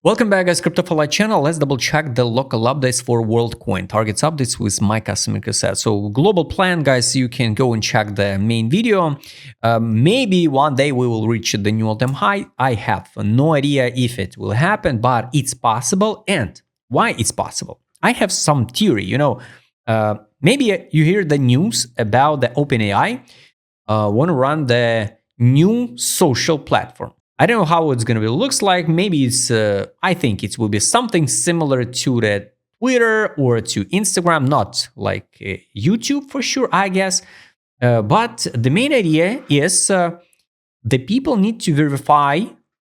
Welcome back, guys. Crypto for Life channel. Let's double check the local updates for Worldcoin. Targets updates with my customer cassette. So global plan, guys, you can go and check the main video. Maybe one day we will reach the new all-time high. I have no idea if it will happen, but it's possible. And why it's possible? I have some theory. Maybe you hear the news about the OpenAI want to run the new social platform. I don't know how it's going to looks like. Maybe it's, I think it will be something similar to the Twitter or to Instagram, not like YouTube for sure, I guess. But the main idea is the people need to verify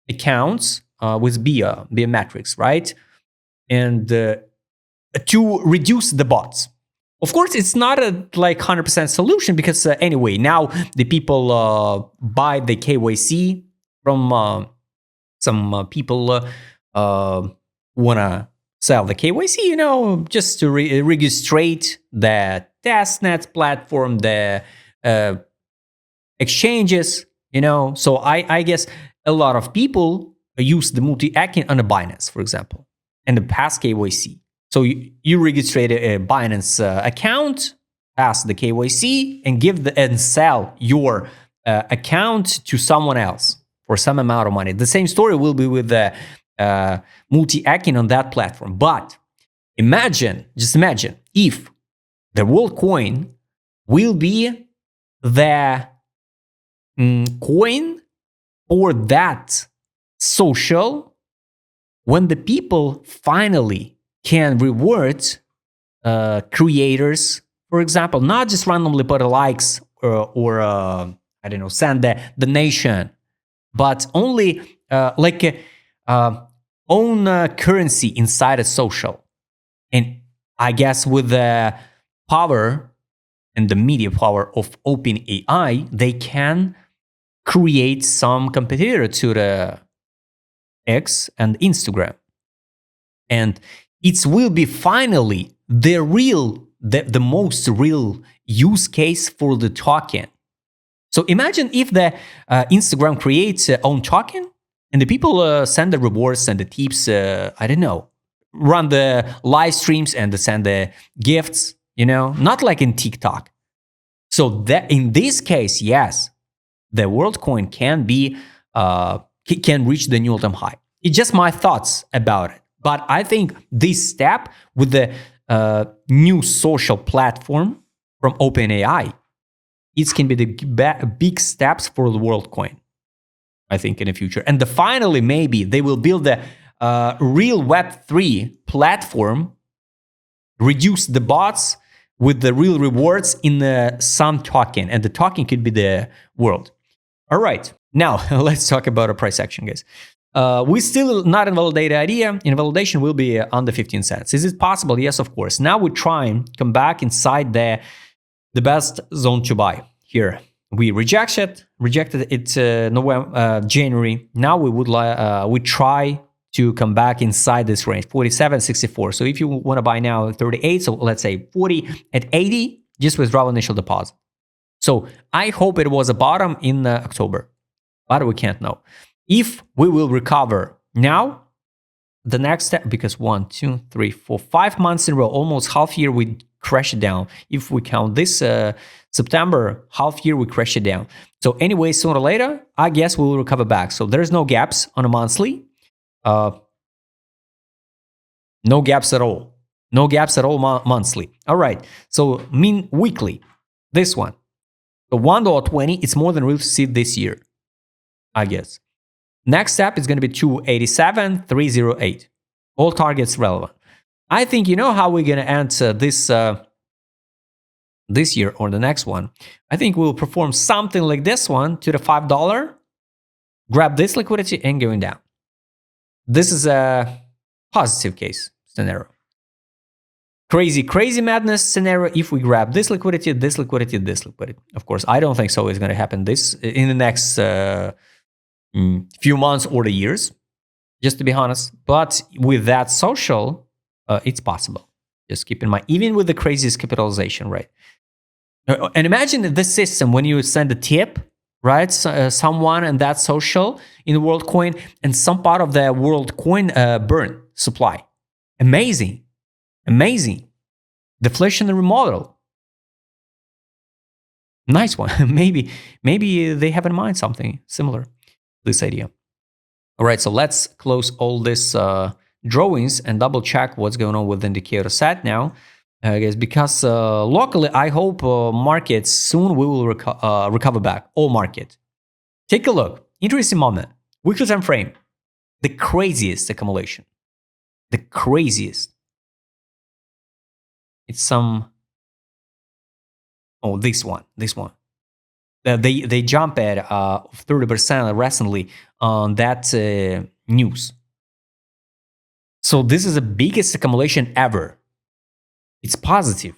accounts with biometrics, right? And to reduce the bots. Of course, it's not a 100% solution because anyway, now the people buy the KYC from some people want to sell the KYC, just to registrate the testnet platform, the exchanges, So I guess a lot of people use the multi-account on a Binance, for example, and the pass KYC. So you register a Binance account, pass the KYC, and sell your account to someone else for some amount of money. The same story will be with the multi-account on that platform. But just imagine if the Worldcoin will be the coin for that social when the people finally can reward creators, for example, not just randomly put likes or I don't know, send the donation, but only own currency inside a social. And I guess with the power and the media power of OpenAI, they can create some competitor to the X and Instagram. And it will be finally the most real use case for the token. So imagine if the Instagram creates own token and the people send the rewards and the tips, I don't know, run the live streams and send the gifts, not like in TikTok. So that in this case, yes, the Worldcoin can reach the new all-time high. It's just my thoughts about it. But I think this step with the new social platform from OpenAI, it can be the big steps for the Worldcoin, I think, in the future. And finally, maybe they will build a real Web3 platform, reduce the bots with the real rewards in some token. And the token could be the world. All right. Now, let's talk about a price action, guys. We still not invalidate the idea. Invalidation will be under 15 cents. Is it possible? Yes, of course. Now we try and come back inside the best zone to buy. Here we rejected it November, January. Now we try to come back inside this range, 47.64. So if you want to buy now 38, so let's say 40 at 80, just withdraw initial deposit. So I hope it was a bottom in October, but we can't know. If we will recover now, the next step, because 1, 2, 3, 4, 5 months in a row, almost half year, we crash it down. If we count this September, half year, we crash it down. So anyway, sooner or later, I guess we will recover back. So there's no gaps on a monthly. No gaps at all. No gaps at all monthly. All right. So mean weekly, this one. So $1.20, it's more than we'll see this year, I guess. Next step is going to be 287.308. All targets relevant. I think you know how we're going to end this year or the next one. I think we'll perform something like this one to the $5. Grab this liquidity and going down. This is a positive case scenario. Crazy madness scenario if we grab this liquidity, this liquidity, this liquidity. Of course, I don't think so it's going to happen this in the next few months or the years, just to be honest. But with that social, it's possible. Just keep in mind, even with the craziest capitalization, right? And imagine this system when you send a tip right? Someone and that social in WorldCoin and some part of the WorldCoin burn supply. Amazing. Amazing. Deflationary model. Nice one. maybe they have in mind something similar to this idea. All right, so let's close all this drawings and double check what's going on with the indicator set now. Guys, because locally, I hope markets soon we will recover back. All market. Take a look. Interesting moment. Weekly time frame. The craziest accumulation. The craziest. It's some. Oh, this one. This one. They jump at 30% recently on that news. So this is the biggest accumulation ever. It's positive.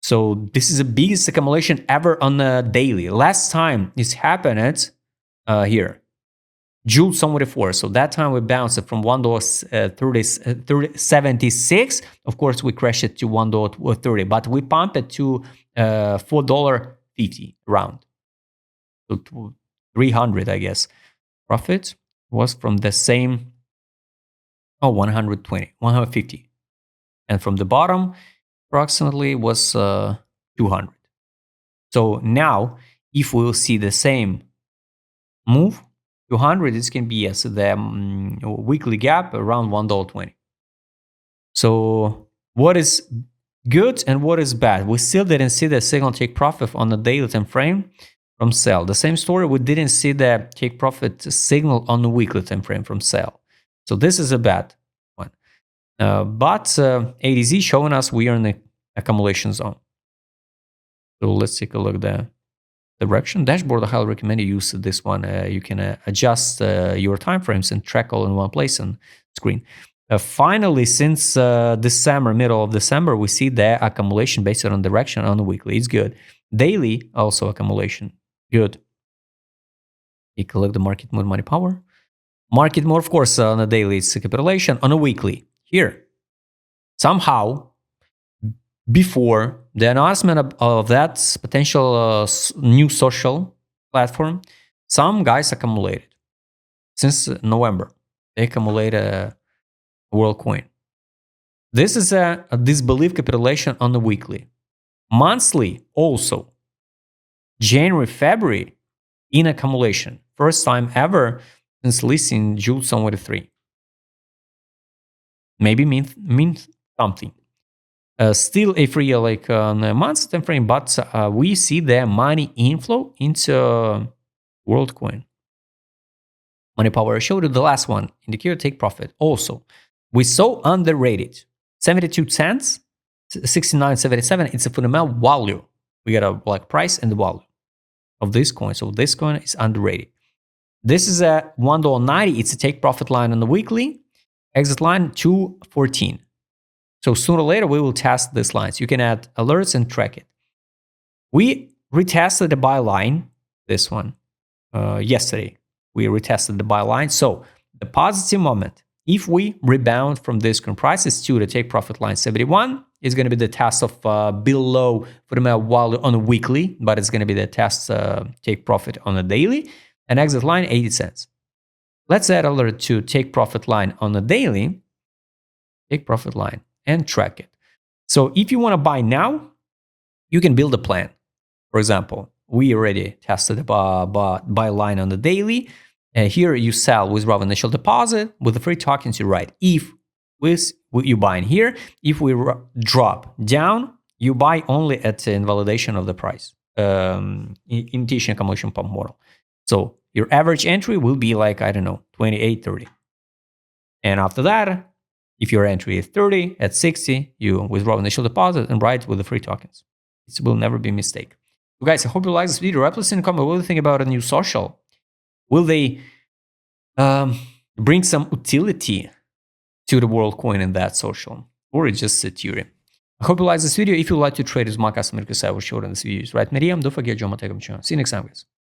So this is the biggest accumulation ever on a daily. Last time this happened here, June 24. So that time we bounced it from $1.76. Of course, we crashed it to $1.30, but we pumped it to $4.50 around. So 300, I guess. Profit was from the same, 120, 150. And from the bottom, approximately was 200. So now, if we will see the same move, 200, this can be as the weekly gap around $1.20. So what is good and what is bad? We still didn't see the signal take profit on the daily time frame from sell. The same story, we didn't see the take profit signal on the weekly time frame from sell. So this is a bad one. But ADZ showing us we are in the accumulation zone. So let's take a look at the direction dashboard. I highly recommend you use this one. You can adjust your timeframes and track all in one place on screen. Finally, since December, middle of December, we see the accumulation based on direction on the weekly. It's good. Daily, also accumulation. Good. Take a look at the market mode, money power. Market mode, of course, on a daily, it's a capitulation. On a weekly, here, somehow, before the announcement of that potential new social platform, some guys accumulated. Since November, they accumulated WorldCoin. This is a disbelief capitulation on the weekly. Monthly, also. January, February, in accumulation. First time ever since listing June 23. Maybe means something. Still a free like on a month time frame, but we see the money inflow into WorldCoin. Money power, I showed you the last one. Indicator take profit. Also, we saw underrated. 72 cents, 69.77. It's a fundamental value. We got a like price and the value of this coin. So this coin is underrated. This is a $1.90. It's a take profit line on the weekly. Exit line 214. So sooner or later, we will test these lines. You can add alerts and track it. We retested the buy line, this one, yesterday. We retested the buy line. So the positive moment, if we rebound from this current prices to the take profit line 71, is going to be the test of below fundamental value on a weekly, but it's going to be the test take profit on a daily, and exit line 80 cents. Let's add alert to take profit line on a daily, take profit line, and track it. So if you want to buy now, you can build a plan. For example, we already tested the buy line on the daily. Here you sell withdraw initial deposit with the free tokens you write. If you buy in here, if we drop down, you buy only at the invalidation of the price. Imitation accumulation pump model. So your average entry will be like, I don't know, 28, 30. And after that, if your entry is 30, at 60, you withdraw initial deposit and write with the free tokens. It will never be a mistake. So guys, I hope you like this video. Write in the comment, what do you think about a new social? Will they bring some utility to the WorldCoin in that social? Or it's just a theory? I hope you like this video. If you like to trade with my customer, because I will show it in this video, right? Miriam, don't forget, John Matego. See you next time, guys.